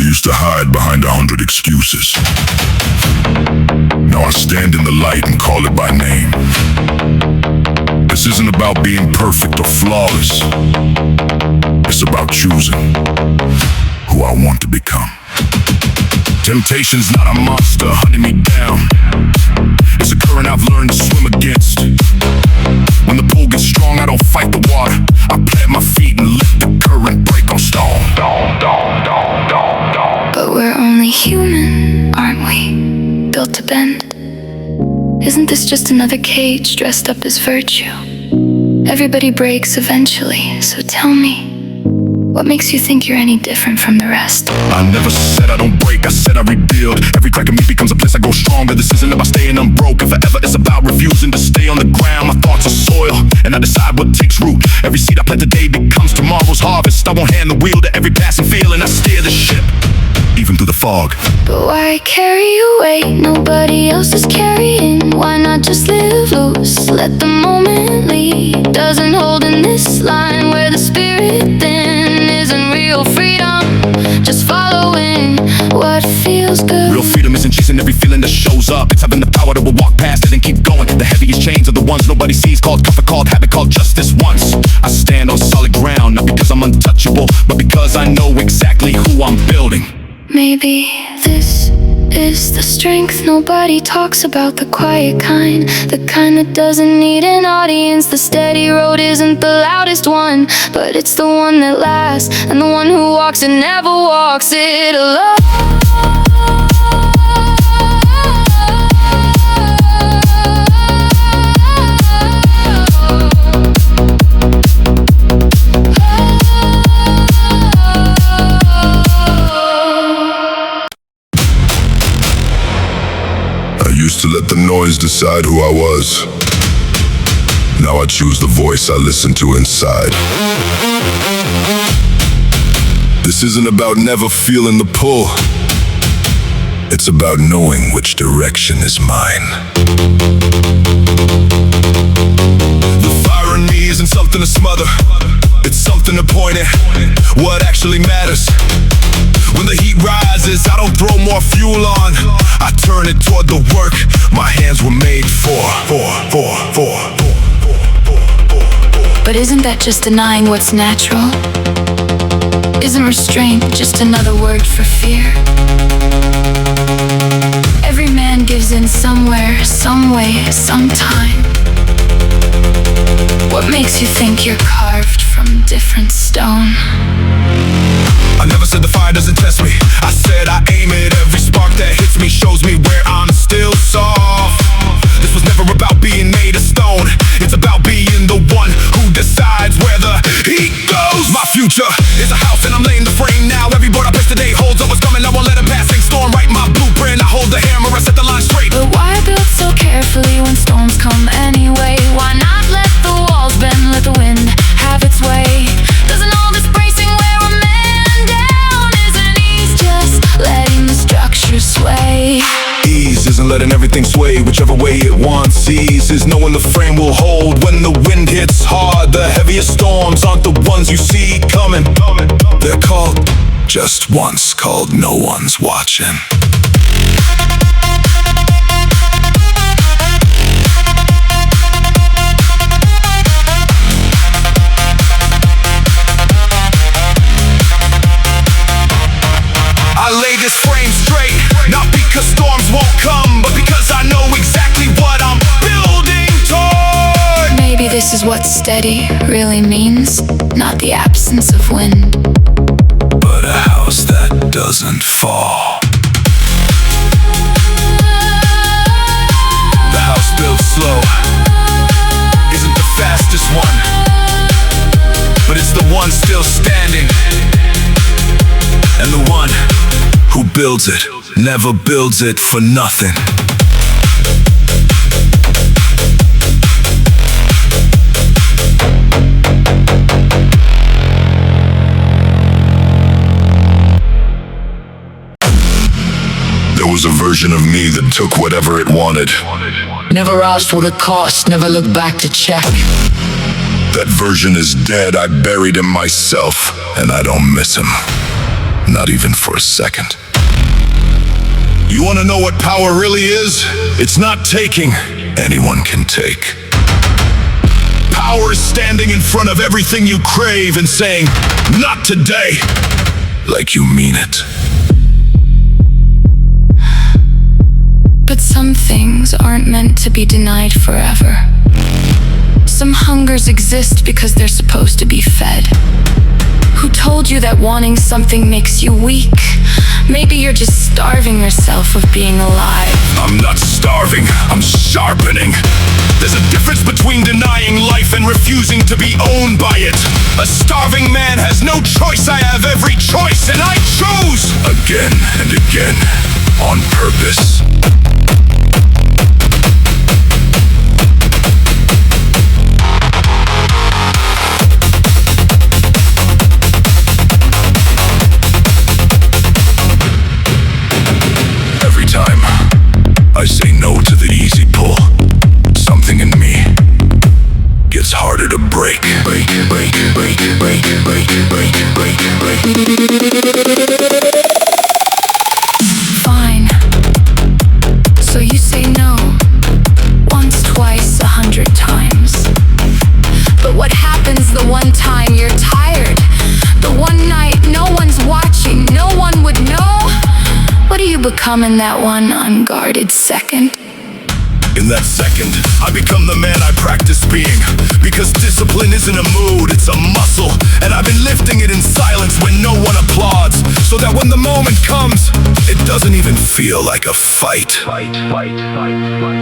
used to hide behind 100 excuses. Now I stand in the light and call it by name. This isn't about being perfect or flawless. It's about choosing who I want to become. Temptation's not a monster hunting me down. It's a current I've learned to swim against. When the pull gets strong, I don't fight the water. I plant my feet and let the current break on stone. But we're only human, aren't we? Built to bend. Isn't this just another cage dressed up as virtue? Everybody breaks eventually, so tell me, what makes you think you're any different from the rest? I never said I don't break, I said I rebuild. Every crack in me becomes a place I grow stronger. This isn't about staying unbroken forever, it's about refusing to stay on the ground. My thoughts are soil, and I decide what takes root. Every seed I plant today becomes tomorrow's harvest. I won't hand the wheel to every passing feeling. I steer the ship, even through the fog. But why carry your weight nobody else is carrying? Why not just live loose, let the moment lead? Doesn't hold in this line where the spirit then isn't real freedom, just following what feels good. Real freedom isn't chasing every feeling that shows up. It's having the power to walk past it and keep going. The heaviest chains are the ones nobody sees, called comfort, called habit, called justice once. I stand on solid ground, not because I'm untouchable, but because I know exactly who I'm building. Maybe this is the strength nobody talks about, the quiet kind, the kind that doesn't need an audience. The steady road isn't the loudest one, but it's the one that lasts, and the one who walks it never walks it alone. Used to let the noise decide who I was. Now I choose the voice I listen to inside. This isn't about never feeling the pull. It's about knowing which direction is mine. The fire in me isn't something to smother. It's something to point at what actually matters. When the heat rises, I don't throw more fuel on. I turn it toward the work my hands were made for. But isn't that just denying what's natural? Isn't restraint just another word for fear? Every man gives in somewhere, some way, sometime. What makes you think you're carved from different stone? I never said the fire doesn't test me. I said I aim it. Every spark that hits me shows me where I'm still soft. This was never about being made of stone. It's about being the one who decides where the heat goes. My future is a house and I'm laying the frame now. Every board I place today holds up what's coming. I won't let a passing storm write my blueprint. I hold the hammer, I set the line straight. But why build so carefully when storms come anyway? Why not let the walls bend, let the wind have its way? Doesn't all this bracing wear a man down? Isn't ease just letting the structure sway? Ease isn't letting everything sway whichever way it wants. Ease is knowing the frame will hold when the wind hits hard. The heaviest storms aren't the ones you see coming. They're called just once, called no one's watching. I lay this frame straight, not because storms won't come, but because I know exactly what I'm building toward. Maybe this is what steady really means, not the absence of wind, but a house that doesn't fall. The house built slow isn't the fastest one, but it's the one still standing. And the one who builds it never builds it for nothing. There was a version of me that took whatever it wanted. Never asked what it cost, never looked back to check. That version is dead, I buried him myself, and I don't miss him. not even for a second. You wanna know what power really is? It's not taking. Anyone can take. Power is standing in front of everything you crave and saying, not today. Like you mean it. But some things aren't meant to be denied forever. Some hungers exist because they're supposed to be fed. Who told you that wanting something makes you weak? Maybe you're just starving yourself of being alive. I'm not starving, I'm sharpening. There's a difference between denying life and refusing to be owned by it. A starving man has no choice, I have every choice, and I choose! Again and again, on purpose. Every time I say no to the easy pull, something in me gets harder to break. Fine. So you say no, once, twice, 100 times. But what happens the one time you're tired? The one night no one's watching, no one would know? What do you become in that one unguarded second? In that second, I become the man I practice being. Because discipline isn't a mood, it's a muscle. And I've been lifting it in silence when no one applauds. So that when the moment comes, It doesn't even feel like a fight.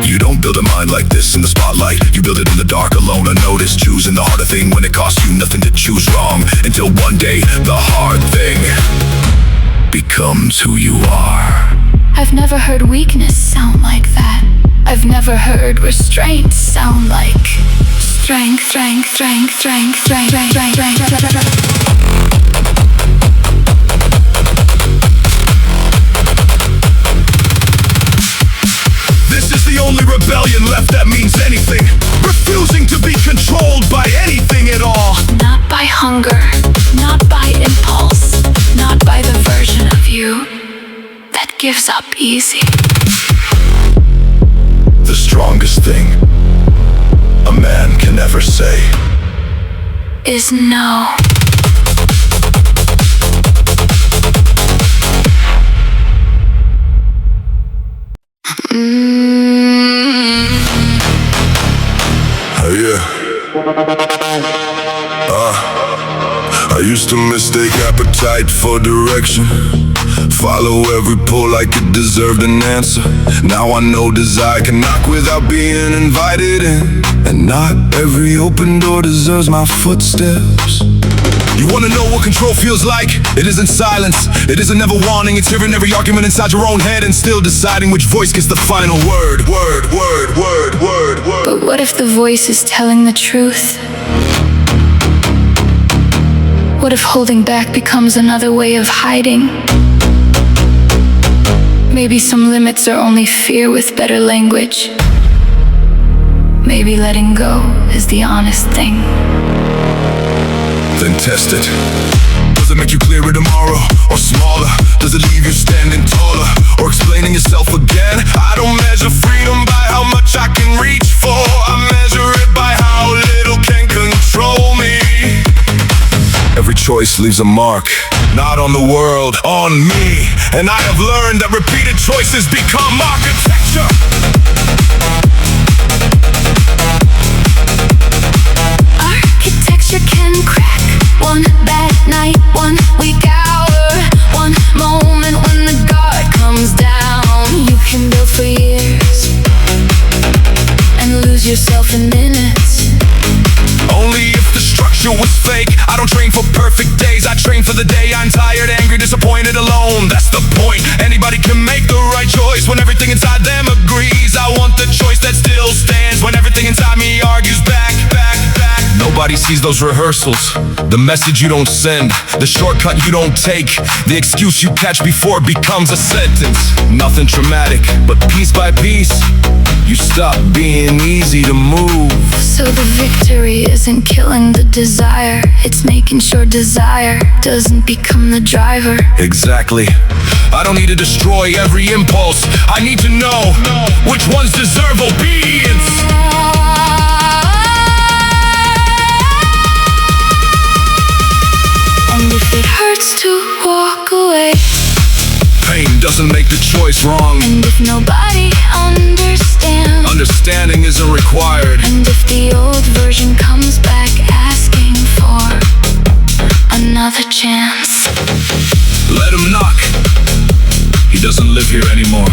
You don't build a mind like this in the spotlight. You build it in the dark alone, unnoticed, choosing the harder thing when it costs you nothing to choose wrong. Until one day, the hard thing becomes who you are. I've never heard weakness sound like that. I've never heard restraint sound like strength, strength, strength, strength, strength, strength, strength, strength. this is the only rebellion left that means anything. Refusing to be controlled by anything at all. Not by hunger, not by impulse, not by the version of you that gives up easy. The strongest thing a man can ever say Is no. yeah. I used to mistake appetite for direction. Follow every pull like it deserved an answer. Now I know desire can knock without being invited in. And not every open door deserves my footsteps. You wanna know what control feels like? It isn't silence, it isn't never wanting. It's hearing every argument inside your own head and still deciding which voice gets the final word. But what if the voice is telling the truth? What if holding back becomes another way of hiding? Maybe some limits are only fear with better language. Maybe letting go is the honest thing. Then test it. Does it make you clearer tomorrow or smaller? Does it leave you standing taller or explaining yourself again? I don't measure freedom by how much I can reach for. I measure it by how little can control me. Every choice leaves a mark, not on the world, on me. And I have learned that repeated choices become architecture. Architecture can crack. One bad night, one weak hour, one moment when the guard comes down. You can build for years and lose yourself in minutes. Only if the structure was fake. I don't train for perfect days, I train for the day I'm tired, angry, disappointed, alone. That's the point. Anybody can make the right choice when everything inside them agrees. I want the choice that still stands when everything inside me argues back. Nobody sees those rehearsals, the message you don't send, the shortcut you don't take, the excuse you catch before it becomes a sentence. Nothing traumatic, but piece by piece, you stop being easy to move. So the victory isn't killing the desire, it's making sure desire doesn't become the driver. Exactly. I don't need to destroy every impulse, I need to know which ones deserve obedience. And if it hurts to walk away, Pain doesn't make the choice wrong. and if nobody understands, Understanding isn't required. and if the old version comes back asking for another chance, Let him knock, he doesn't live here anymore.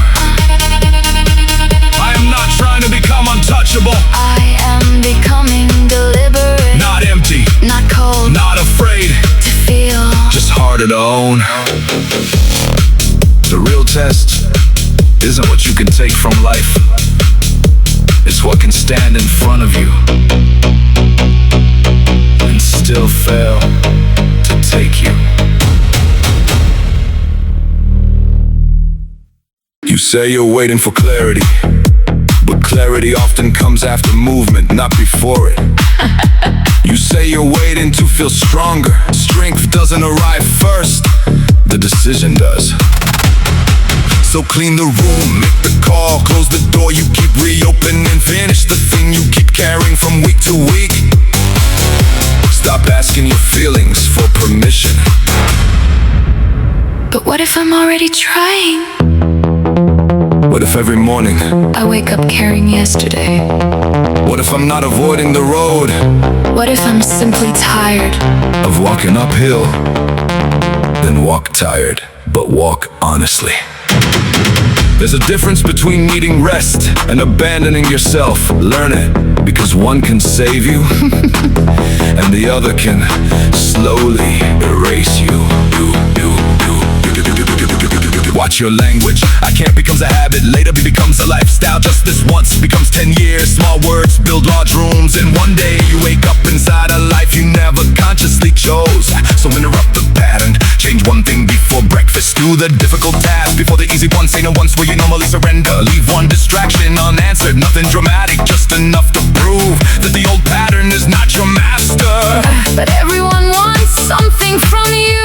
I am not trying to become untouchable, I am becoming deliberate, not empty, not cold, not afraid, to feel. just harder to own. The real test isn't what you can take from life, it's what can stand in front of you and still fail to take you. You say you're waiting for clarity, but clarity often comes after movement, not before it. You say you're waiting to feel stronger. Strength doesn't arrive first, the decision does. So clean the room, make the call, close the door you keep reopening, finish the thing you keep carrying from week to week. Stop asking your feelings for permission. But what if I'm already trying? What if every morning, I wake up carrying yesterday. what if I'm not avoiding the road What if I'm simply tired? of walking uphill? Then walk tired, but walk honestly. There's a difference between needing rest and abandoning yourself. Learn it, because one can save you and the other can slowly erase you. Watch your language, I can't becomes a habit, later becomes a lifestyle. Just this once becomes 10 years, small words build large rooms, and one day you wake up inside a life you never consciously chose. So interrupt the pattern, change one thing before breakfast, do the difficult task before the easy one. Say no once where you normally surrender, leave one distraction unanswered, nothing dramatic, just enough to prove that the old pattern is not your master. But everyone wants something from you.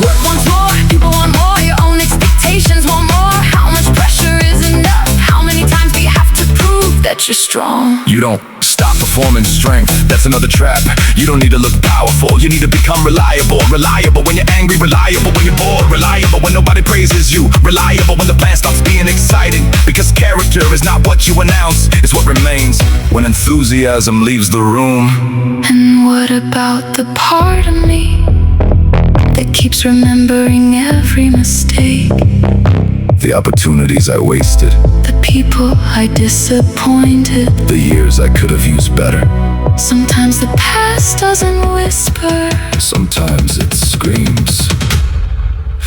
Work wants more, people want more, your own expectations want more. How much pressure is enough? How many times do you have to prove that you're strong? You don't stop performing strength, that's another trap. You don't need to look powerful, you need to become reliable. Reliable when you're angry, reliable when you're bored, reliable when nobody praises you, reliable when the plan stops being exciting. Because character is not what you announce, it's what remains when enthusiasm leaves the room. And what about the part of me that keeps remembering every mistake? The opportunities I wasted, The people I disappointed. the years I could have used better. Sometimes the past doesn't whisper. Sometimes it screams.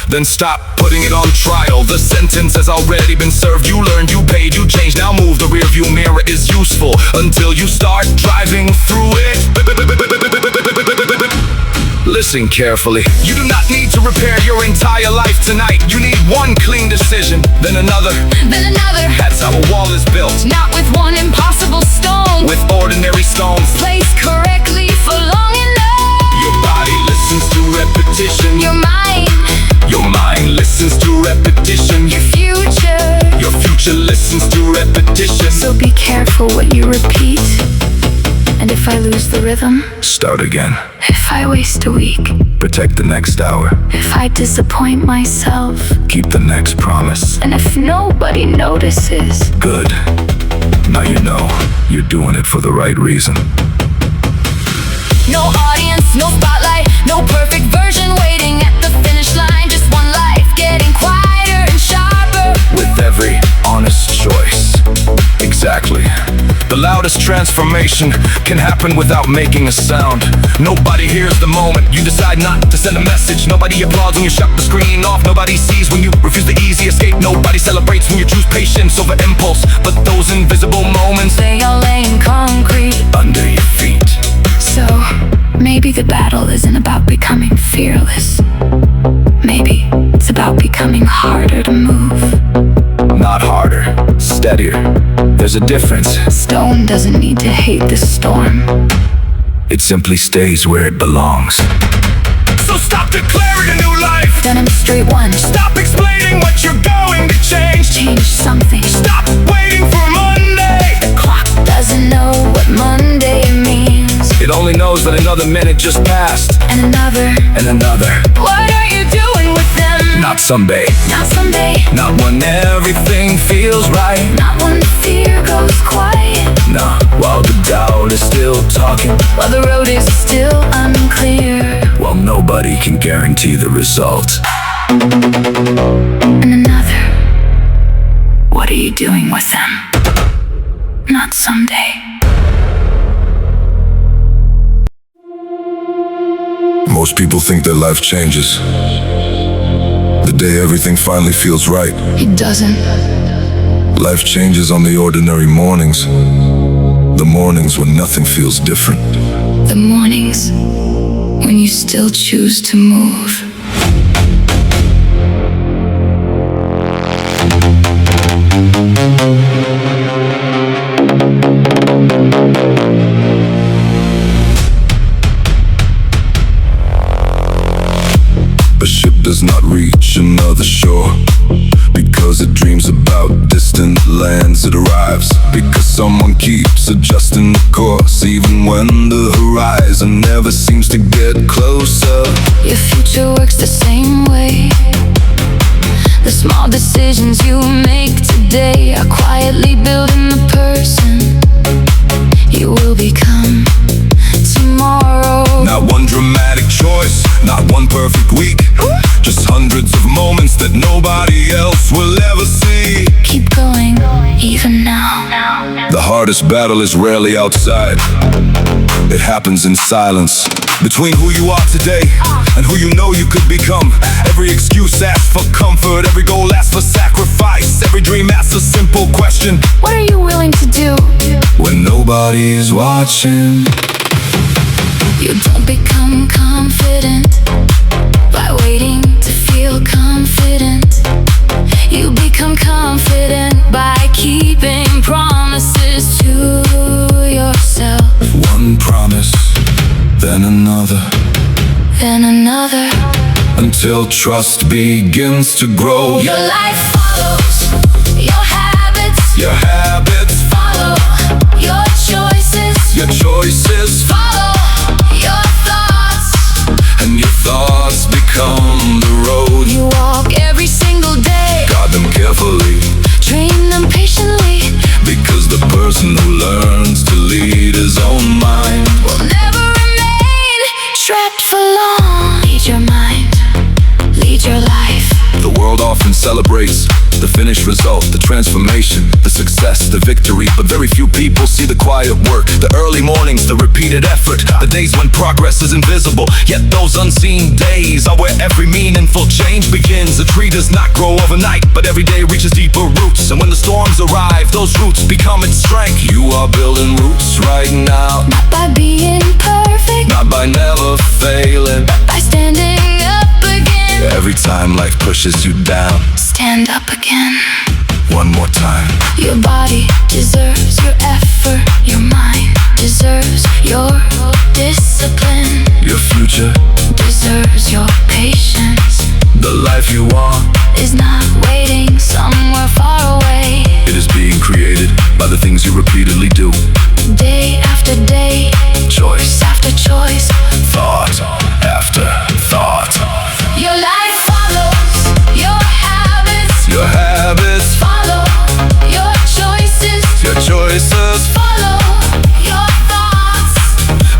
Then stop putting it on trial. The sentence has already been served. You learned, you paid, you changed. Now move, the rearview mirror is useful until you start driving through it. Listen carefully. You do not need to repair your entire life tonight. You need one clean decision, then another. Then another. That's how a wall is built. Not with one impossible stone. With ordinary stones. Placed correctly for long enough. Your body listens to repetition. Your mind. Your mind listens to repetition. Your future. Your future listens to repetition. So be careful what you repeat. And if I lose the rhythm, Start again. if I waste a week, Protect the next hour. if I disappoint myself, Keep the next promise. and if nobody notices, Good. Now you know you're doing it for the right reason. no audience, no spotlight, no perfect version waiting at the finish line. Just one life getting quieter and sharper. With every honest choice. Exactly. The loudest transformation can happen without making a sound. Nobody hears the moment you decide not to send a message. Nobody applauds when you shut the screen off. Nobody sees when you refuse the easy escape. Nobody celebrates when you choose patience over impulse. But those invisible moments They all lay in concrete. under your feet. the battle isn't about becoming fearless. Maybe it's about becoming harder to move. Not harder, steadier. There's a difference. Stone doesn't need to hate the storm. It simply stays where it belongs. So stop declaring a new life. Demonstrate one. Stop explaining what you're going to change. Change something. Stop waiting for Monday. The clock doesn't know what Monday means. It only knows that another minute just passed. And another. And another. What are you doing with them? Not someday. Not someday. Not when everything feels right. Not when fear goes quiet. Nah, while the doubt is still talking. While the road is still unclear. Well, nobody can guarantee the result. And another. What are you doing with them? Not someday. Most people think their life changes the day everything finally feels right. It doesn't. Life changes on the ordinary mornings, the mornings when nothing feels different. The mornings when you still choose to move. A ship does not reach another shore because it dreams about distant lands. It arrives because someone keeps adjusting the course, even when the horizon never seems to get closer. Your future works the same way. The small decisions you make today are quietly building the person you will become tomorrow. Not one dramatic choice, not one perfect week, just hundreds of moments that nobody else will ever see. Keep going, even now. The hardest battle is rarely outside. It happens in silence. Between who you are today and who you know you could become. Every excuse asks for comfort, every goal asks for sacrifice, every dream asks a simple question: What are you willing to do? when nobody's watching? You don't become confident by waiting to feel confident. You become confident by keeping promises to yourself. One promise, then another, Then another. until trust begins to grow. Your life follows your habits. Your habits, Follow your choices. your choices, Follow your thoughts. and your thoughts become the road. You walk every single day. Guard them carefully, Train them patiently. because the person who learns to lead his own mind Will never remain trapped for long. Lead your mind. Lead your life. The world often celebrates the finished result, the transformation, the success, the victory, but very few people see the quiet work, the early mornings, the repeated effort, the days when progress is invisible. Yet those unseen days are where every meaningful change begins. A tree does not grow overnight, but every day reaches deeper roots, and when the storms arrive, those roots become its strength. You are building roots right now, Not by being perfect, not by never failing. by standing up again. Every time life pushes you down, Stand up again. one more time. Your body deserves your effort. Your mind deserves your discipline. Your future, Deserves your patience. the life you want, Is not waiting somewhere far away. it is being created by the things you repeatedly do. Day after day, Choice, after choice. thought after thought. Your life follows your habits. Your habits, Follow your choices. your choices, Follow your thoughts.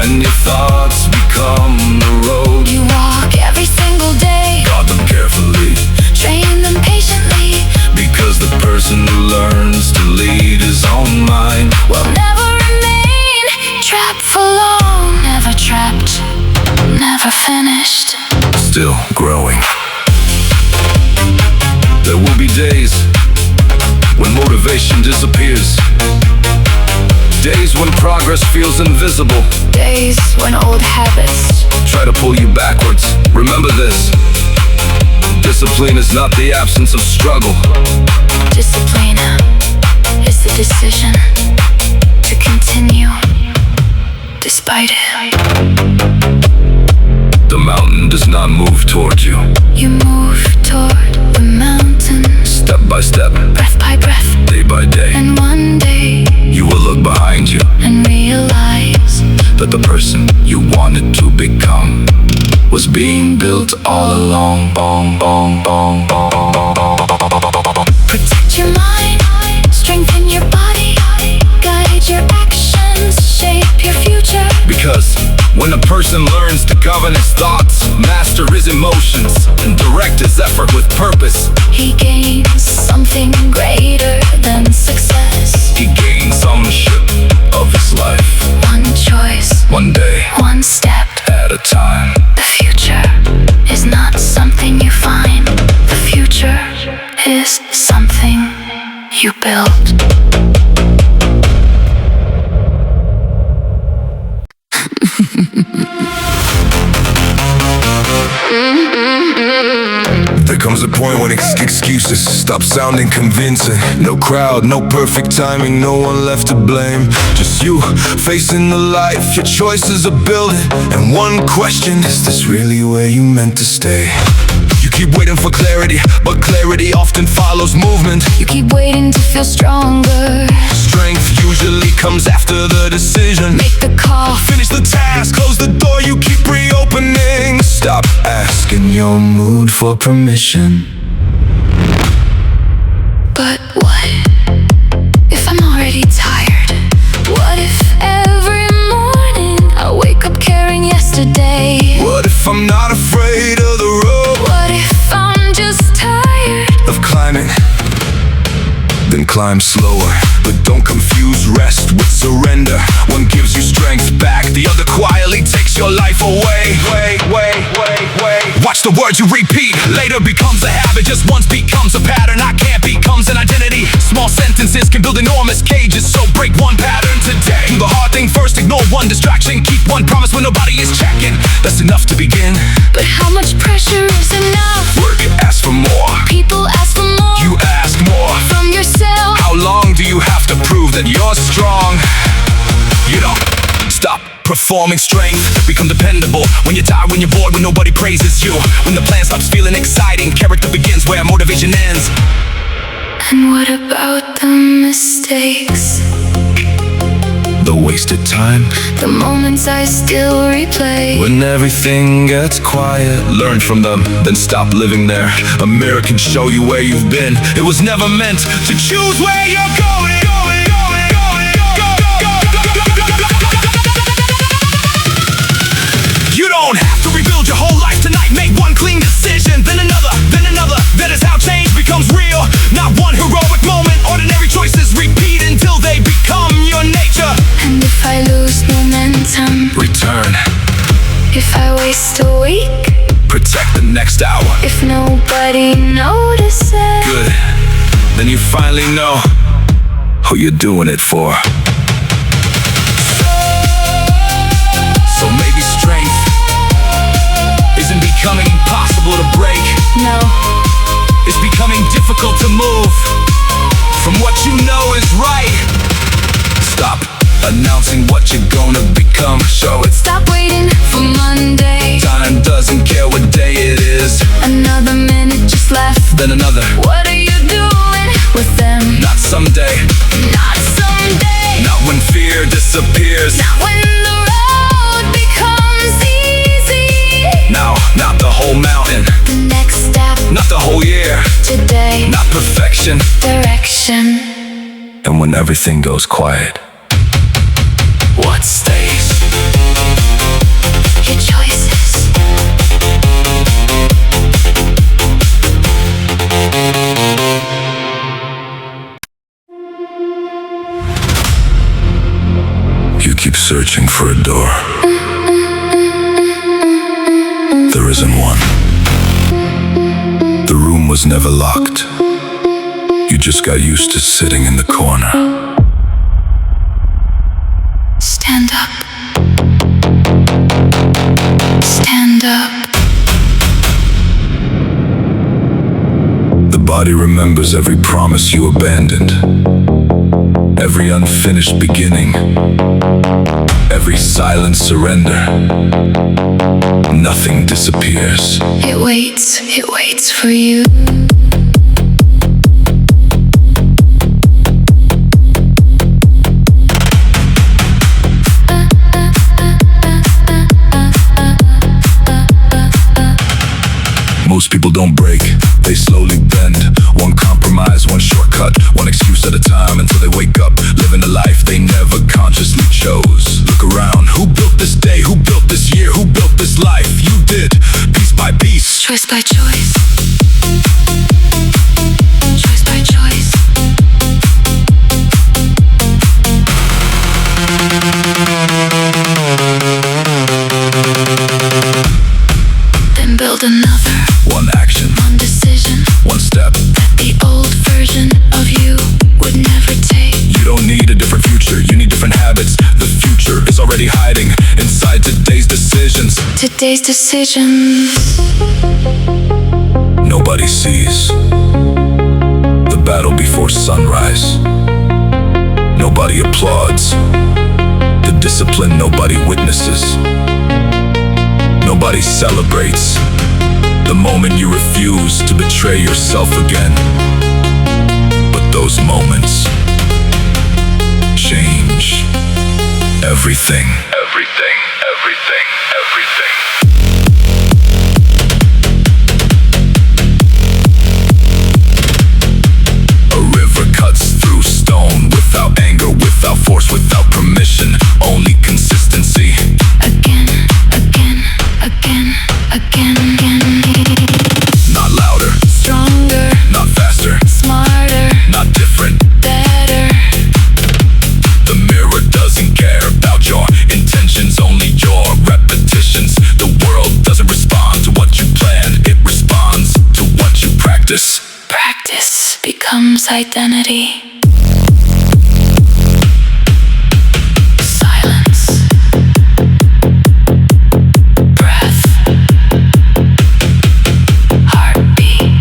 and your thoughts become the road. You walk every single day. Guard them carefully, Train them patiently. because the person who learns to lead his own mind Will never remain trapped for long. Never trapped, never finished. still growing. There will be days when motivation disappears, Days when progress feels invisible. Days when old habits Try to pull you backwards. Remember this. Discipline is not the absence of struggle. discipline is the decision to continue despite it. The mountain does not move towards you. You move toward the mountain, Step by step, breath by breath, day by day, and one day you will look behind you and realize that the person you wanted to become was being built all along. Bong, bong, bong, bong, bong, bong. protect your mind, strengthen your body, guide your actions, shape your future. Because when a person learns to govern his thoughts, master his emotions, and direct his effort with purpose, He gains something greater than success. he gains ownership of his life. One choice, One day one step. at a time. The future is not something you find. The future is something you build. There comes a point when excuses stop sounding convincing. No crowd, no perfect timing, no one left to blame. Just you facing the life your choices are building. And one question, is this really where you meant to stay? You keep waiting for clarity, but clarity often follows movement. You keep waiting to feel stronger. Strength usually comes after the decision. Make the call. Finish the task, close the door, you keep reopening. Stop asking your mood for permission. But what if I'm already tired? What if every morning I wake up carrying yesterday? What if I'm not afraid of the road? What if I'm just tired? Of climbing, then climb slower. But don't confuse rest with surrender. One gives you strength back, the other quietly takes your life away. Watch the words you repeat, later becomes a habit. Just once becomes a pattern, I can't becomes an identity. Small sentences can build enormous cages, so break one pattern today. Do the hard thing first, ignore one distraction. Keep one promise when nobody is checking. That's enough to begin. But how much pressure is enough? Work, ask for more. People ask for more. You ask more. From yourself. How long do you have to prove that you're strong? You don't stop performing strength, become dependable. When you're tired, when you're bored, when nobody praises you. When the plan stops feeling exciting, character begins where motivation ends. And what about the mistakes? The wasted time, The moments I still replay. when everything gets quiet. Learn from them, then stop living there. A mirror can show you where you've been. It was never meant to choose where you're going. You don't have to rebuild your whole life tonight. Make one clean decision, then another, then another. That is how change becomes real. Not one heroic moment. Ordinary choices repeat until they become your nature. And if I lose momentum, Return, if I waste a week, protect the next hour. if nobody notices, Good, then you finally know who you're doing it for. So maybe strength isn't becoming impossible to break. no, It's becoming difficult to move from what you know is right. Stop announcing what you're gonna become. Show it. stop waiting for Monday. Time doesn't care what day it is. Another minute just left. Then another. What are you doing with them? Not someday. Not someday. Not when fear disappears. Not when the road becomes easy. Now, not the whole mountain. The next step, Not the whole year. today, Not perfection. direction. And when everything goes quiet, what stays? Your choices. You keep searching for a door. There isn't one. The room was never locked. You just got used to sitting in the corner. body remembers every promise you abandoned, every unfinished beginning, every silent surrender. Nothing disappears. It waits for you. Most people don't break, they slowly bend. One compromise, one shortcut, one excuse at a time, until they wake up, living a life they never consciously chose. Look around, who built this day? Who built this year? Who built this life? You did, piece by piece. Choice by choice. Choice by choice. Then build another. One action, One decision one step. that the old version of you would never take. You don't need a different future, you need different habits. The future is already hiding inside today's decisions. Today's decisions. Nobody sees the battle before sunrise. Nobody applauds the discipline nobody witnesses. Nobody celebrates the moment you refuse to betray yourself again. But those moments change everything. Everything, everything, everything. A river cuts through stone without anger, without force, without permission, only consistency. Again, again, again, again, again. Not louder, Stronger, not faster, smarter, not different. better. The mirror doesn't care about your intentions, only your repetitions. The world doesn't respond to what you plan, it responds to what you practice. Practice becomes identity. Silence. Breath. Heartbeat.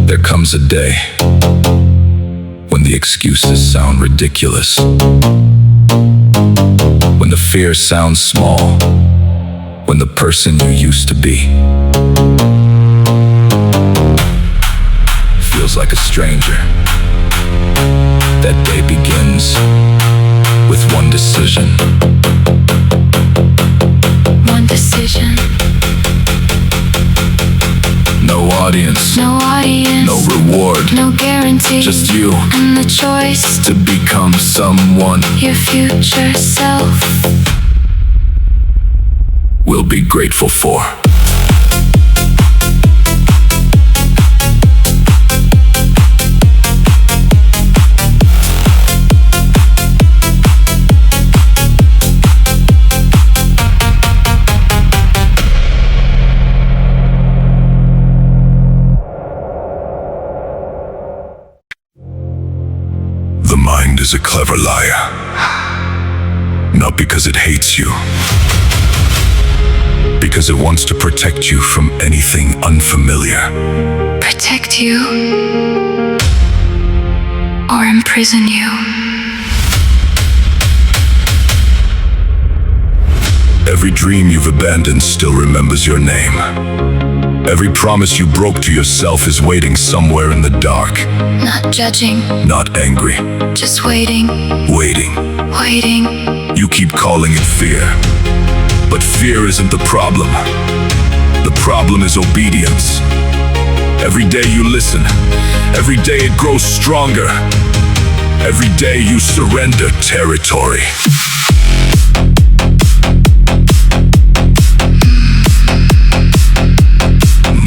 There comes a day when the excuses sound ridiculous, when the fear sounds small, when the person you used to be feels like a stranger. That day begins with one decision. One decision. No audience, No audience. no reward, No guarantee. just you And the choice. to become someone Your future self. we'll be grateful for. The mind is a clever liar, not because it hates you, because it wants to protect you from anything unfamiliar. Protect you. Or imprison you. Every dream you've abandoned still remembers your name. Every promise you broke to yourself is waiting somewhere in the dark. Not judging. Not angry, Just waiting. waiting. Waiting. You keep calling it fear, but fear isn't the problem. The problem is obedience. Every day you listen, every day it grows stronger. Every day you surrender territory.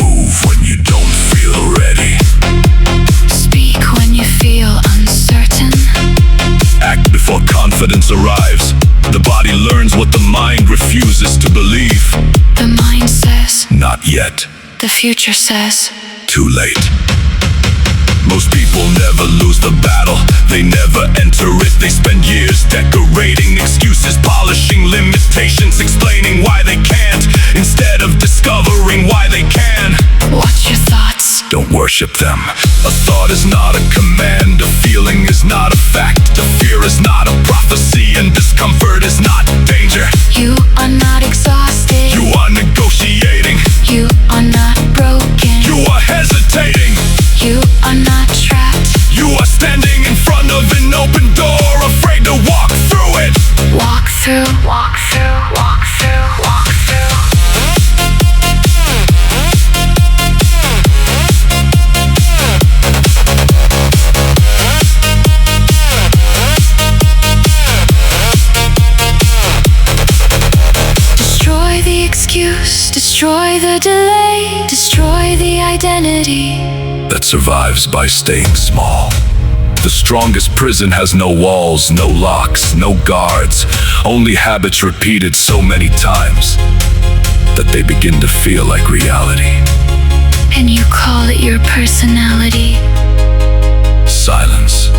Move when you don't feel ready. Speak when you feel uncertain. Act before confidence arrives. The body learns what the mind refuses to believe. The mind says. Not yet. The future says. Too late. Most people never lose the battle, they never enter it. They spend years decorating excuses, polishing limitations, explaining why they worship them. A thought is not a command, a feeling is not a fact. A fear is not a prophecy, and discomfort is not danger. You are not exhausted. You are negotiating. You are not broken. You are hesitating. You are not trapped. You are standing in front of an open door, afraid to walk through it. Walk through, walk through, walk through, walk through. Destroy the excuse, destroy the delay, destroy the identity that survives by staying small. The strongest prison has no walls, no locks, no guards, only habits repeated so many times that they begin to feel like reality. and you call it your personality. Silence,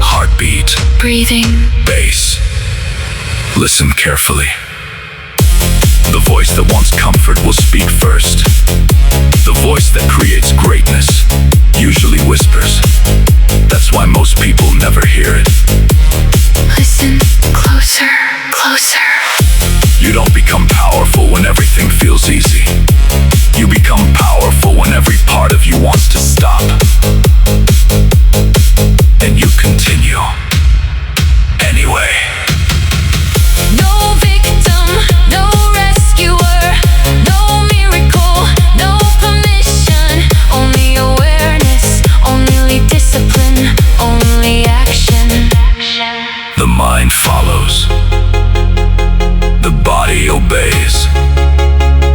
heartbeat, Breathing, bass. Listen carefully. The voice that wants comfort will speak first. The voice that creates greatness usually whispers. That's why most people never hear it. listen closer, closer. You don't become powerful when everything feels easy. You become powerful when every part of you wants to stop. And you continue anyway. No victim, no rescuer, no miracle, no permission. Only awareness, only discipline, only action. The mind follows. The body obeys.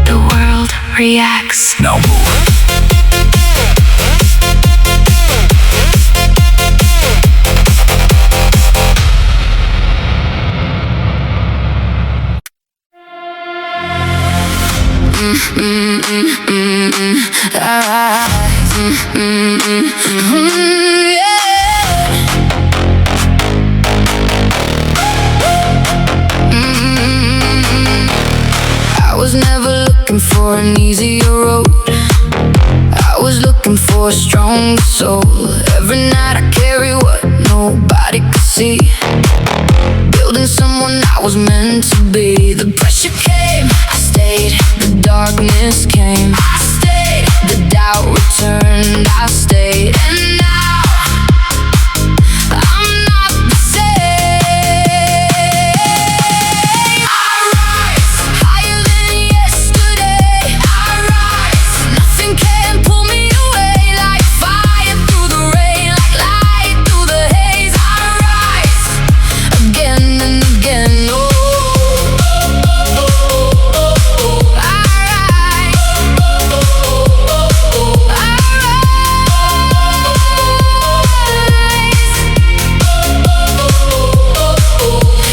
The world reacts. Now move. I was never looking for an easier road. I was looking for a stronger soul. Every night I carry what nobody could see. Building someone I was meant to be. The pressure came, I stayed. The darkness came, I stayed. The doubt returned, I stayed. And now I'm not the same. I rise higher than yesterday. I rise. Nothing can pull me away. Like fire through the rain, like light through the haze. I rise again and again. Oh, I rise.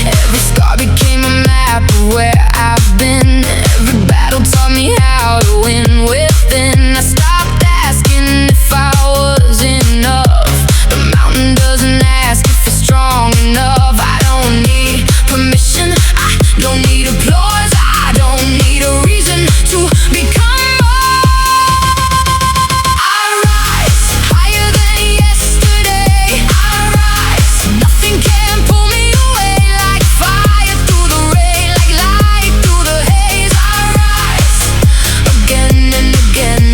Every scar became a map of where I've been. Every battle taught me how to win within. I stopped asking if I was enough. The mountain doesn't ask if it's strong enough. I don't need permission, I don't need applause. I don't need a reason to become more. I rise higher than yesterday. I rise. Nothing can pull me away. Like fire through the rain, like light through the haze. I rise again and again.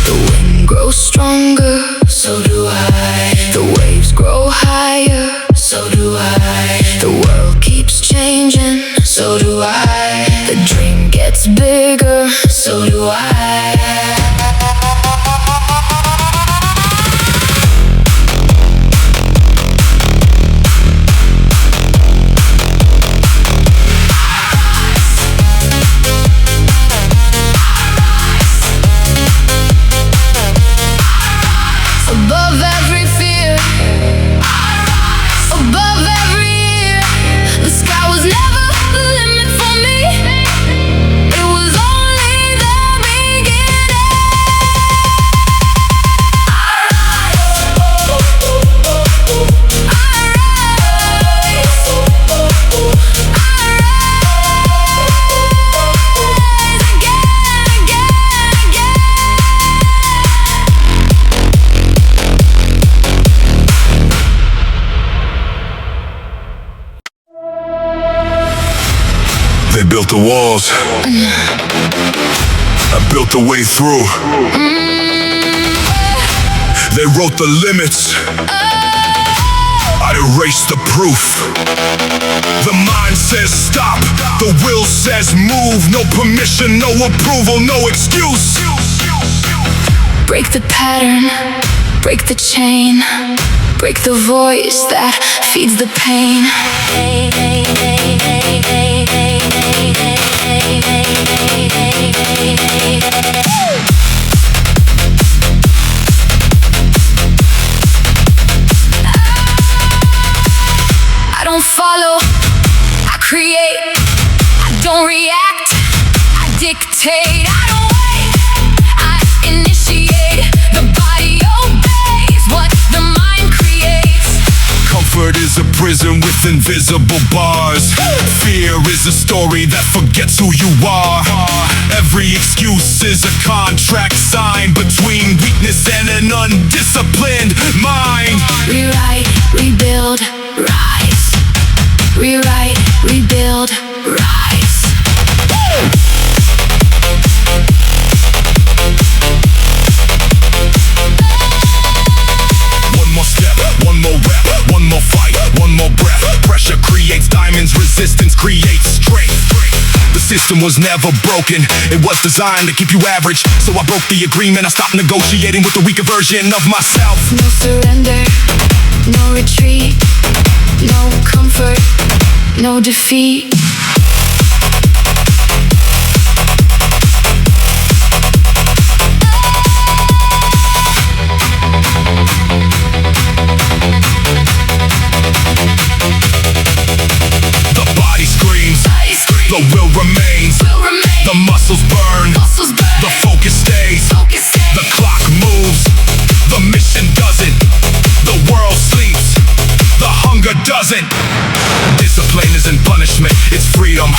The wind grows stronger, so do I. The waves grow higher, so do I. The world keeps changing, so do I. The dream gets bigger, so do I. Above every fear, above every year, the sky was never the limit for me. It was only the beginning. the walls. I built the way through. They wrote the limits. I erased the proof. The mind says stop. The will says move. No permission, no approval, no excuse. Break the pattern, break the chain, break the voice that feeds the pain. I don't follow, I create. I don't react, I dictate. I don't wait, I initiate. The body obeys what the mind creates. Comfort is a prison with invisible bars. Fear is a story that forgets who you are. Every excuse is a contract signed between weakness and an undisciplined mind. Rewrite, rebuild, rise. Rewrite, rebuild, rise. One more step, one more rep, one more fight, one more breath. Pressure creates diamonds, resistance creates strength. The system was never broken, it was designed to keep you average. So I broke the agreement, I stopped negotiating with the weaker version of myself. No surrender, no retreat, no comfort, no defeat. The body screams, the will remains, the muscles burn, the focus stays, the clock moves, the mission doesn't, the world sleeps, the hunger doesn't. Discipline isn't punishment, it's freedom.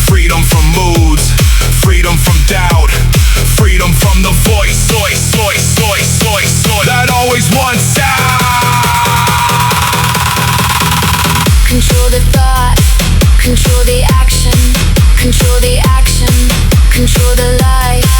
Freedom from moods, freedom from doubt, freedom from the voice that always wants out. Control the thought, control the action, control the action, control the light.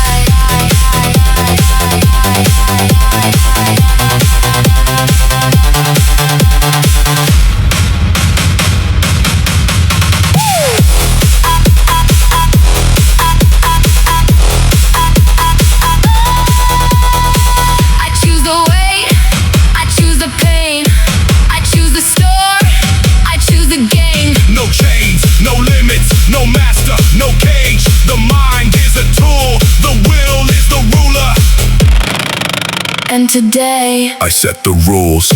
No master, no cage. The mind is a tool. The will is the ruler. And today I set the rules.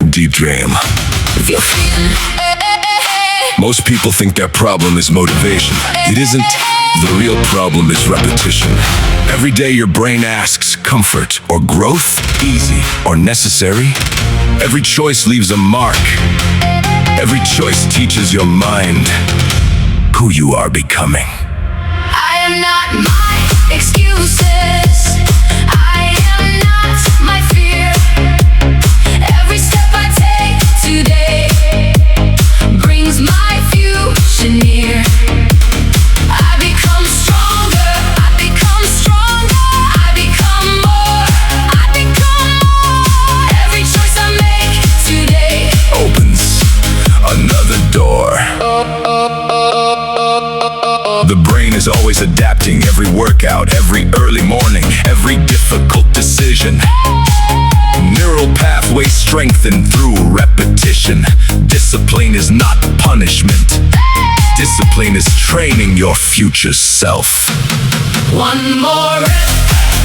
DJM. if you're feeling Most people think their problem is motivation. It isn't. The real problem is repetition. Every day your brain asks, comfort or growth, easy or necessary? Every choice leaves a mark. Every choice teaches your mind who you are becoming. I am not my excuses. I am not my fear. Every step I take today brings my future near. I become stronger. I become stronger. I become more. I become more. Every choice I make today Opens another door. The brain is always adapting. Every workout, every early morning, every difficult decision. Neural pathways strengthen through repetition. Discipline is not punishment. Discipline is training your future self. one more rep,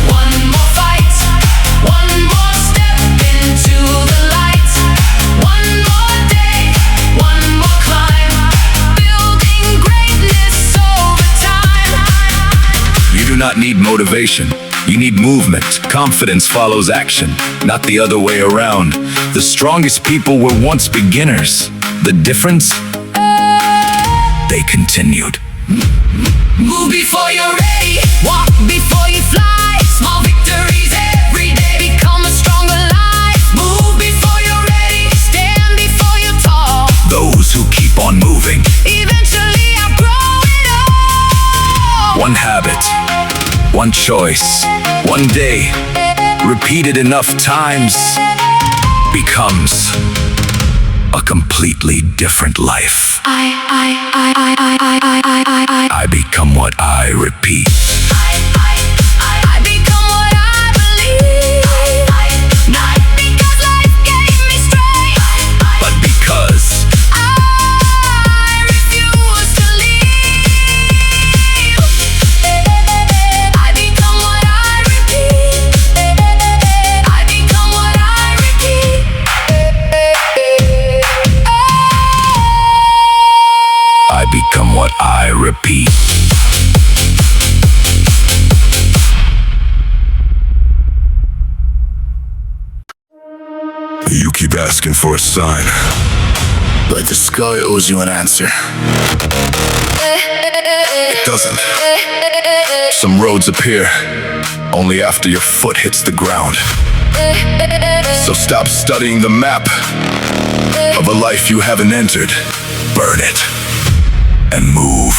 one more fight, one more step into the light, one more day, one more climb, building greatness over time. You do not need motivation. You need movement. Confidence follows action, not the other way around. The strongest people were once beginners. The difference? They continued. Move before you're ready, walk before you fly, small victories choice. One day, repeated enough times, becomes a completely different life. I become what I repeat. I become what I believe. Not because life gave me strength, But because I refuse to leave. I become what I repeat. I become what I repeat. I become what I repeat. You keep asking for a sign, But the sky owes you an answer. It doesn't. Some roads appear only after your foot hits the ground. So stop studying the map of a life you haven't entered. Burn it and move.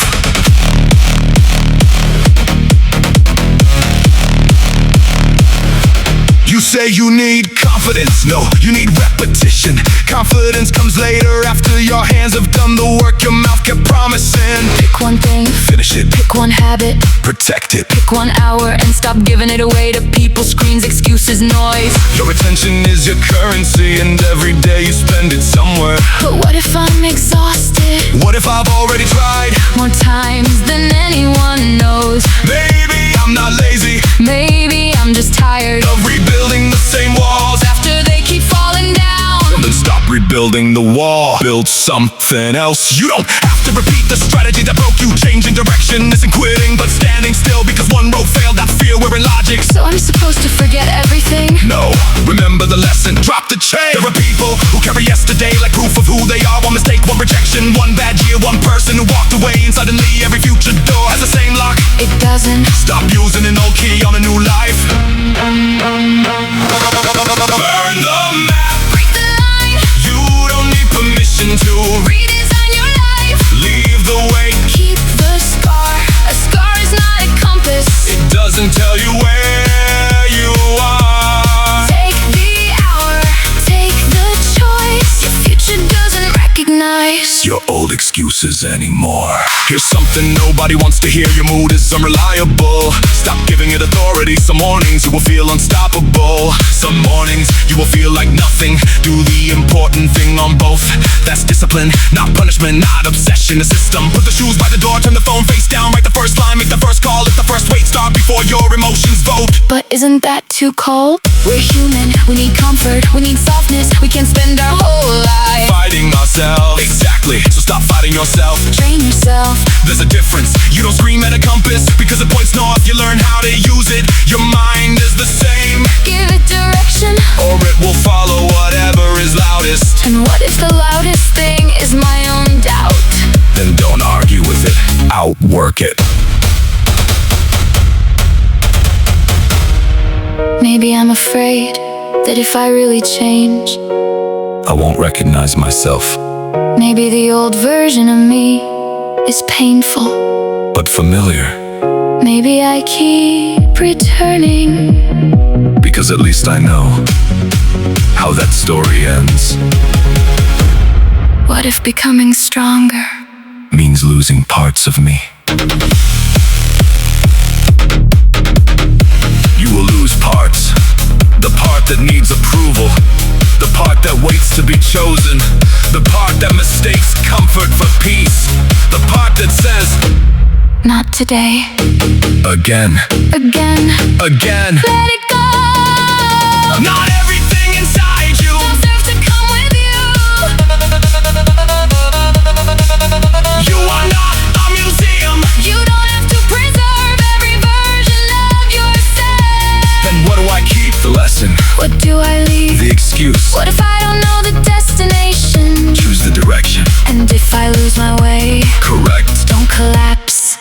You say you need confidence, no, you need repetition. Confidence comes later after your hands have done the work your mouth kept promising. Pick one thing, Finish it, pick one habit, protect it. pick 1 hour and stop giving it away to people, screens, excuses, noise. Your attention is your currency and every day you spend it somewhere. But what if I'm exhausted? What if I've already tried? More times than anyone knows. Maybe I'm not lazy Maybe I'm just tired of rebuilding the same walls. after they keep falling down. Then stop rebuilding the wall. Build something else. You don't have to repeat the strategy that broke you. Changing direction isn't quitting, but standing still because one road failed. Not fear, we're in logic. So I'm supposed to forget everything? No, remember the lesson. Drop the chain. There are people who carry yesterday like proof of who they are. One mistake, one rejection, one bad year, one person who walked away, and suddenly every future door has the same lock. It doesn't. Stop using an old key on a new life. Burn the map. Break the line. You don't need permission to Redesign your life. leave the way. Keep the scar. A scar is not a compass. It doesn't tell you where you are. Take the hour. Take the choice. Your future doesn't recognize Your old excuses anymore. Here's something nobody wants to hear. Your mood is unreliable. Stop giving it authority. Some mornings you will feel unstoppable. Some mornings you will feel like nothing. Do the important thing on both. That's discipline, not punishment, not obsession. The system. Put the shoes by the door, turn the phone face down. Write the first line, make the first call. Lift the first weight, start before your emotions vote. But isn't that too cold? We're human, we need comfort, we need softness. We can't spend our whole life Fighting ourselves. Exactly, so stop fighting yourself. train yourself. There's a difference. You don't scream at a compass because it points north. You learn how to use it. Your mind is the same, Give it direction. or it will follow whatever is loudest. And what if the loudest thing is my own doubt? Then don't argue with it. Outwork it. Maybe I'm afraid that if I really change, I won't recognize myself, maybe the old version of me is painful. but familiar. Maybe I keep returning. Because at least I know how that story ends. What if becoming stronger Means losing parts of me. You will lose parts. The part that needs approval. The part that waits to be chosen. The part that mistakes comfort for peace. The part that says, not today, again, again, again. let it go. Not everything inside you Deserve to come with you. You are not a museum. You don't have to preserve every version of yourself. Then what do I keep? The lesson, What do I leave? the excuse. What if I don't know the destination? Choose the direction. And if I lose my way, Correct. don't collapse.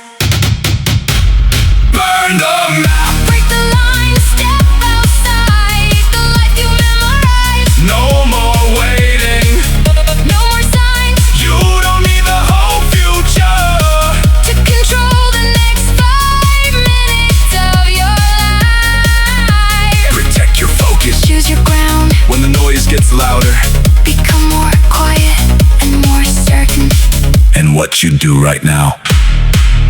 Burn the map. Break the line, step outside the life you memorize. No more waiting. No more signs You don't need the whole future. to control the next 5 minutes of your voice gets louder. Become more quiet and more certain. And what you do right now.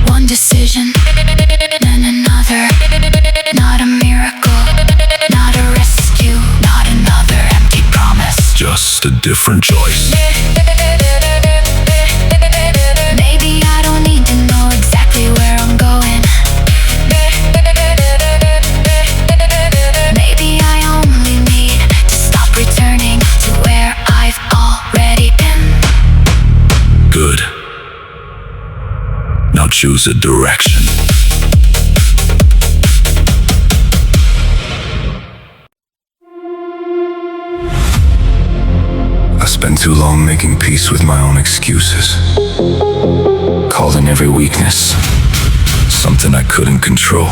One decision, then another. Not a miracle, not a rescue, not another empty promise. Just a different choice. Maybe I don't need to know exactly where I'm going. Maybe I only need to stop returning to where I've already been. Good. Now choose a direction. I spent too long making peace with my own excuses, calling every weakness something I couldn't control.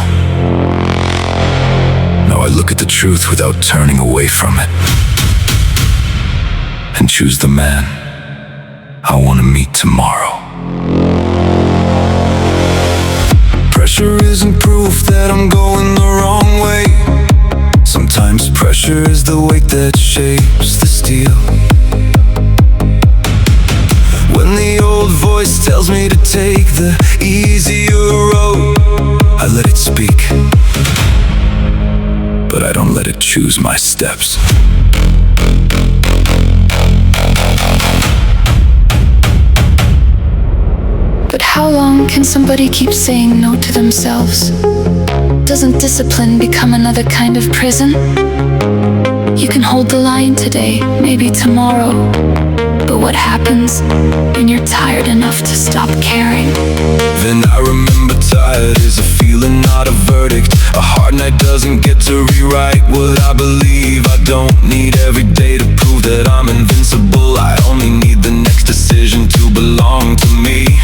Now I look at the truth without turning away from it, and choose the man I want to meet tomorrow. Pressure isn't proof that I'm going the wrong way. Sometimes pressure is the weight that shapes the steel. When the old voice tells me to take the easier road, I let it speak, but I don't let it choose my steps. But how long can somebody keep saying no to themselves? Doesn't discipline become another kind of prison? You can hold the line today, maybe tomorrow. But what happens when you're tired enough to stop caring? Then I remember tired is a feeling, not a verdict. A hard night doesn't get to rewrite what I believe. I don't need every day to prove that I'm invincible. I only need the next decision to belong to me.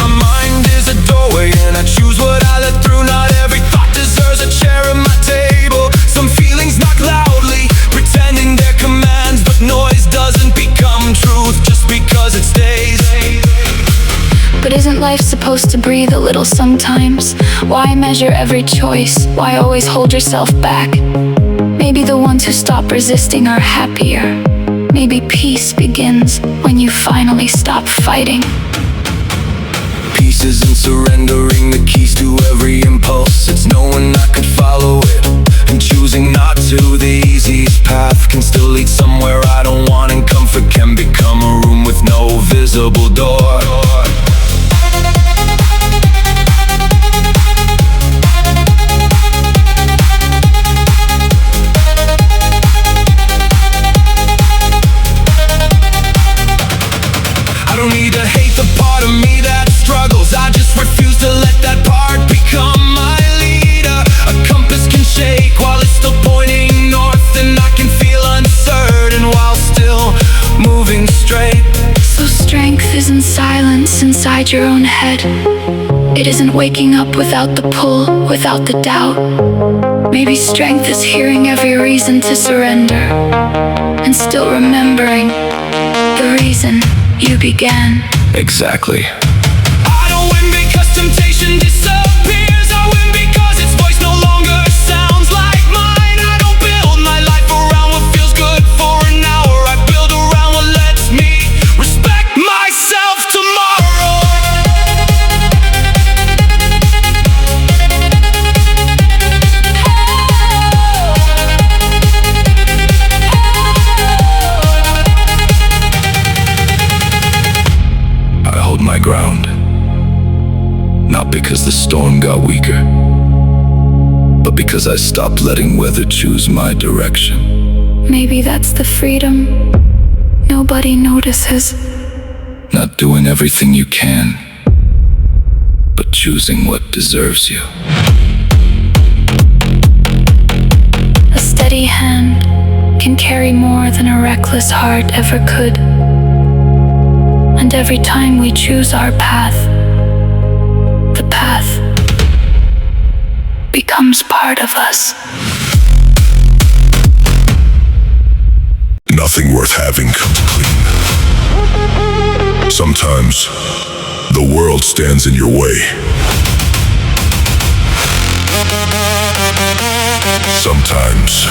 My mind is a doorway and I choose what I let through. Not every thought deserves a chair at my table. Some feelings knock loudly, pretending they're commands, but noise doesn't become truth just because it stays. But isn't life supposed to breathe a little sometimes? Why measure every choice? Why always hold yourself back? Maybe the ones who stop resisting are happier. Maybe peace begins when you finally stop fighting. Peace isn't surrendering the keys to every impulse. It's knowing I could follow it and choosing not to. The easiest path can still lead somewhere I don't want, and comfort can become a room with no visible door. I don't need to hate the part of me that struggles. I just refuse to let that part become my leader. A compass can shake while it's still pointing north, and I can feel uncertain while still moving straight. So strength isn't silence inside your own head. It isn't waking up without the pull, without the doubt. Maybe strength is hearing every reason to surrender, and still remembering the reason you began. Exactly. I don't win because temptation disappears. I win because its voice no longer sounds like mine. I don't build my life around what feels good for an hour. I build around what lets me respect myself tomorrow. I hold my ground, not because the storm got weaker, but because I stopped letting weather choose my direction. Maybe that's the freedom nobody notices. Not doing everything you can, but choosing what deserves you. A steady hand can carry more than a reckless heart ever could. And every time we choose our path, the path becomes part of us. Nothing worth having comes clean. Sometimes the world stands in your way. Sometimes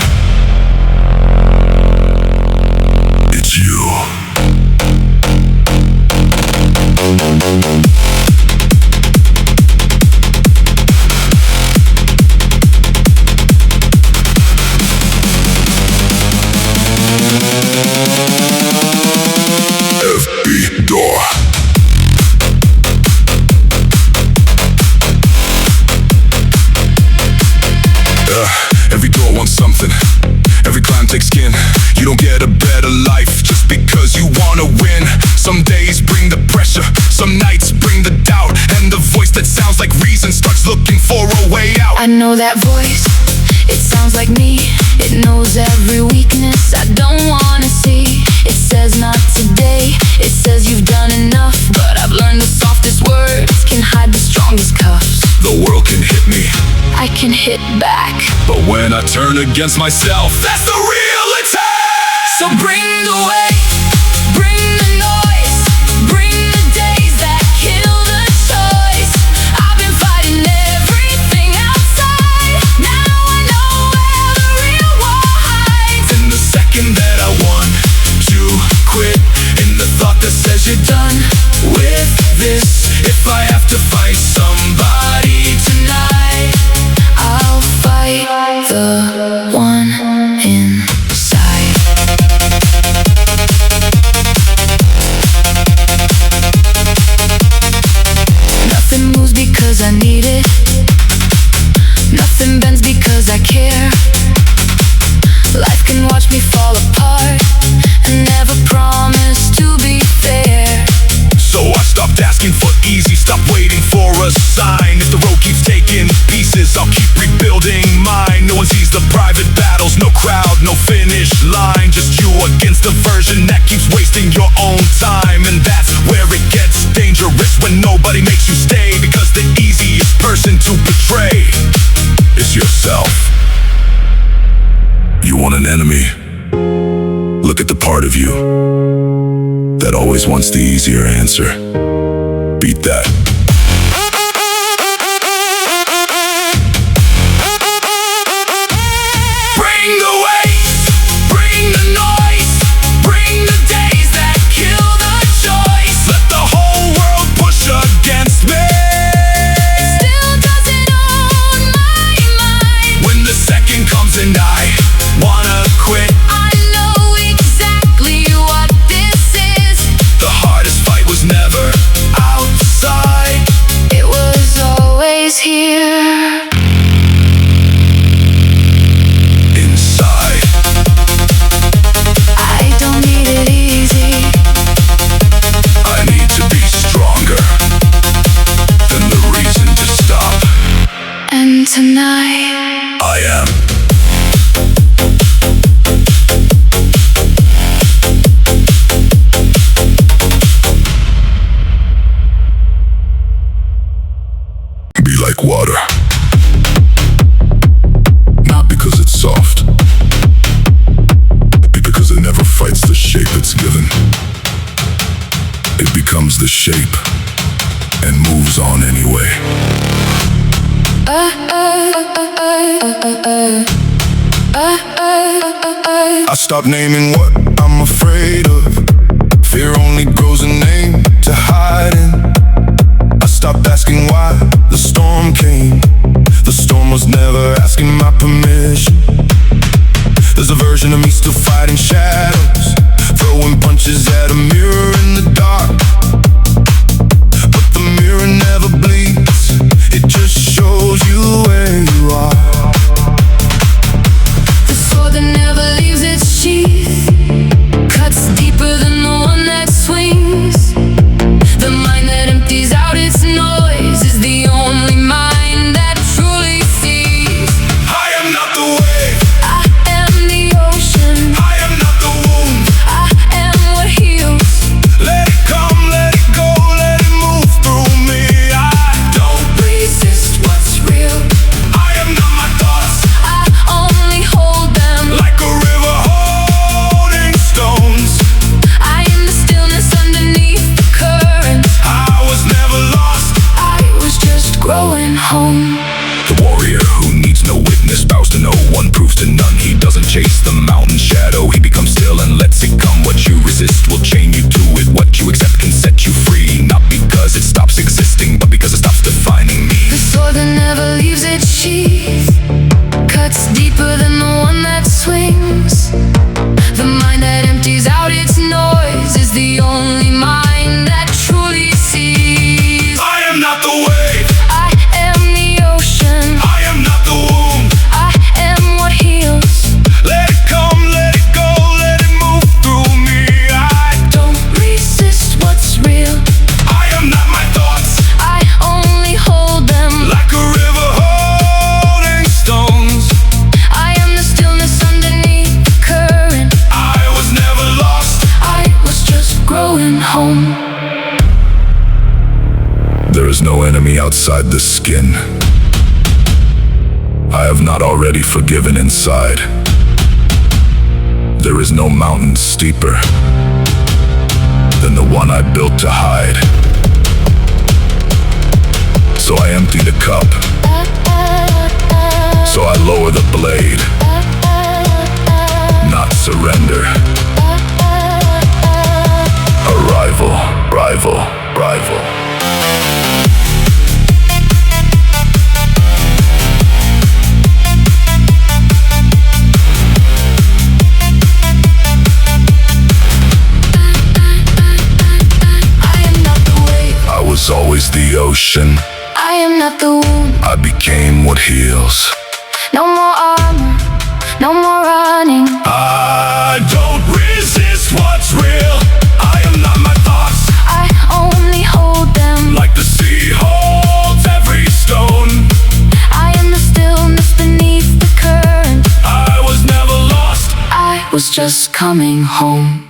FB door. Every door wants something. Every climb takes skin. You don't get a better life just because you wanna win. Some days bring the pressure, some nights bring the doubt, and the voice that sounds like reason starts looking for a way out. I know that voice, it sounds like me. It knows every weakness I don't wanna see. It says not today, it says you've done enough. But I've learned the softest words can hide the strongest cuffs. The world can hit me, I can hit back. but when I turn against myself, that's the real attack. So bring the weight, bring the noise, bring the days that kill the choice. I've been fighting everything outside. Now I know where the real war hides. In the second that I want to quit, in the thought that says you're done with this, if I have to fight somebody tonight, I'll fight the one inside. Nothing moves because I need it. Nothing bends because I care. Life can watch me fall apart and never promise to be fair. so I stopped asking for easy, stopped waiting for a sign. If the road keeps taking pieces, I'll keep rebuilding mine. No one sees the private battles, no crowd, no finish line. Just you against the version that keeps wasting your own time. And that's where it gets dangerous, when nobody makes you stay, because the easiest person to betray is yourself. You want an enemy? Look at the part of you that always wants the easier answer. Beat that. Bring the weight, bring the noise, bring the days that kill the choice. Let the whole world push against me. It still doesn't own my mind. When the second comes and I wanna quit, I know exactly what this is. the hardest fight was never outside. It was always here. Inside. I don't need it easy. I need to be stronger than the reason to stop. And tonight I am. Be like water. Not because it's soft, but because it never fights the shape it's given. It becomes the shape and moves on anyway. I stopped naming what I'm afraid of. Fear only grows a name to hide in. I stopped asking why the storm came. The storm was never asking my permission. There's a version of me still fighting shadows, throwing punches at a mirror in the dark. But the mirror never bleeds, it just shows you where you are. the sword that never leaves its sheath cuts deeper than the one that swings. The mind that empties out its noise is the only mind that truly sees. I am not the wave, I am the ocean. I am not the wound. I am what heals. Let it come, let it go, let it move through me. I don't Resist what's real. I am not my thoughts, I only hold them. like a river holding stones. I am the stillness underneath the current. I was never lost. I was just growing home. The warrior who needs no witness bows to no one, proves to none. He doesn't chase the mountain shadow, he becomes still and lets it come. What you resist will chain you to it. What you accept can set you free, not because it stops existing, but because it stops defining me. The sword that never leaves its sheath cuts deeper than the one that swings. The mind me outside the skin. I have not already forgiven inside. There is no mountain steeper than the one I built to hide. So I empty the cup. So I lower the blade. Not surrender. Arrival, rival, rival. I was always the ocean. I am not the wound. I became what heals. No more armor, no more running. I don't resist what's real. I am not my thoughts, I only hold them. like the sea holds every stone. I am the stillness beneath the current. I was never lost. I was just coming home.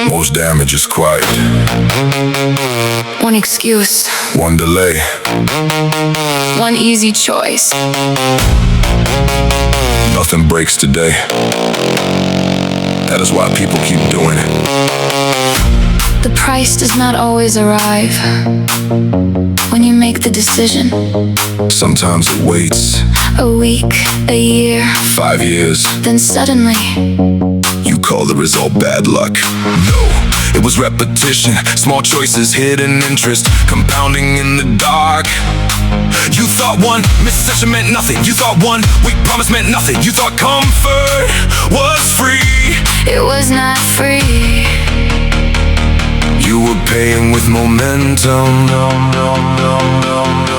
Most damage is quiet. One excuse, One delay. one easy choice. Nothing breaks today. That is why people keep doing it. The price does not always arrive when you make the decision. Sometimes it waits. A week, a year, 5 years. then suddenly You call the result bad luck. No, it was repetition. Small choices, hidden interest, compounding in the dark. You thought one missed session meant nothing. You thought one weak promise meant nothing. You thought comfort was free. it was not free. You were paying with momentum.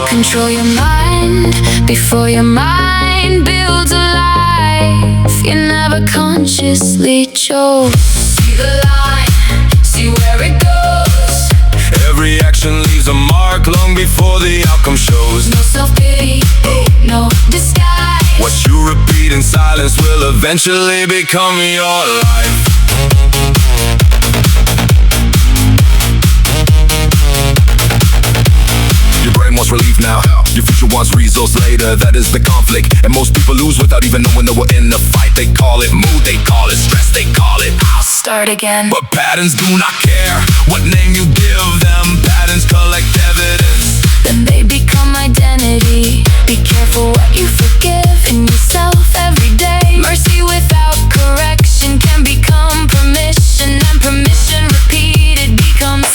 Control your mind before your mind builds a life you never consciously chose. See the line, see where it goes. Every action leaves a mark long before the outcome shows. No self-pity, no disguise. What you repeat in silence will eventually become your life. Your brain wants relief now. Your future wants results later. That is the conflict. And most people lose without even knowing they were in the fight. They call it mood, they call it stress, they call it I'll start again. But patterns do not care what name you give them. Patterns collect evidence. Then they become identity. Be careful what you forgive in yourself every day. Mercy without correction can become permission, and permission repeated becomes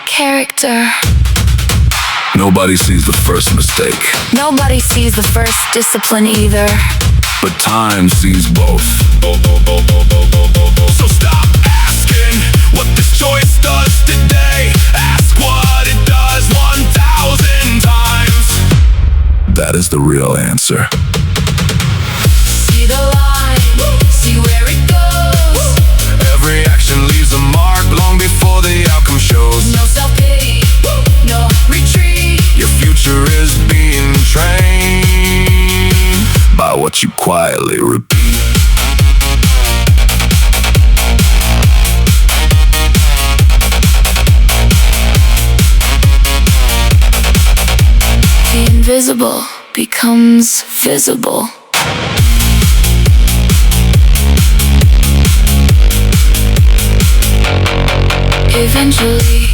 character. Nobody sees the first mistake, Nobody sees the first discipline either. but time sees both. So stop asking what this choice does today. Ask what it does 1,000 times. That is the real answer. See the line, see where it goes. Every action leaves a mark long before the outcome shows. No self-pity, no retreat. Your future is being trained By what you quietly repeat. The invisible becomes visible. Eventually